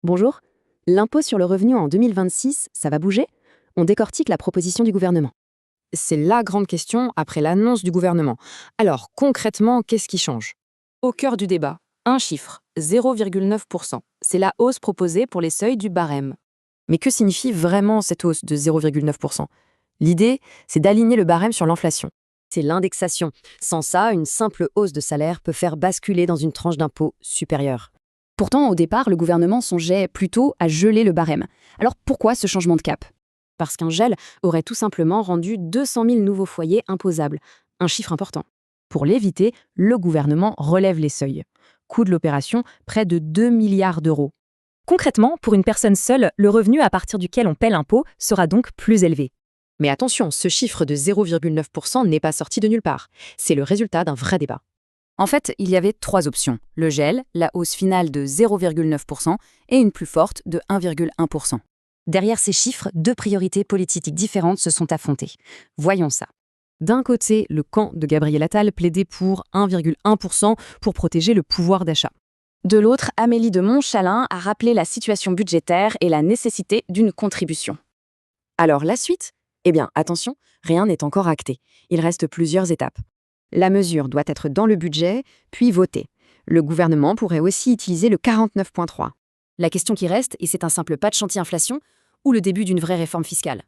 Bonjour. L'impôt sur le revenu en 2026, ça va bouger? On décortique la proposition du gouvernement. C'est la grande question après l'annonce du gouvernement. Alors, concrètement, qu'est-ce qui change? Au cœur du débat, un chiffre, 0,9%. C'est la hausse proposée pour les seuils du barème. Mais que signifie vraiment cette hausse de 0,9%? L'idée, c'est d'aligner le barème sur l'inflation. C'est l'indexation. Sans ça, une simple hausse de salaire peut faire basculer dans une tranche d'impôt supérieure. Pourtant, au départ, le gouvernement songeait plutôt à geler le barème. Alors pourquoi ce changement de cap? Parce qu'un gel aurait tout simplement rendu 200 000 nouveaux foyers imposables. Un chiffre important. Pour l'éviter, le gouvernement relève les seuils. Coût de l'opération, près de 2 milliards d'euros. Concrètement, pour une personne seule, le revenu à partir duquel on paie l'impôt sera donc plus élevé. Mais attention, ce chiffre de 0,9% n'est pas sorti de nulle part. C'est le résultat d'un vrai débat. En fait, il y avait 3 options. Le gel, la hausse finale de 0,9% et une plus forte de 1,1%. Derrière ces chiffres, deux priorités politiques différentes se sont affrontées. Voyons ça. D'un côté, le camp de Gabriel Attal plaidait pour 1,1% pour protéger le pouvoir d'achat. De l'autre, Amélie de Montchalin a rappelé la situation budgétaire et la nécessité d'une contribution. Alors la suite? Eh bien, attention, rien n'est encore acté. Il reste plusieurs étapes. La mesure doit être dans le budget, puis votée. Le gouvernement pourrait aussi utiliser le 49.3. La question qui reste, et c'est un simple patch anti-inflation ou le début d'une vraie réforme fiscale?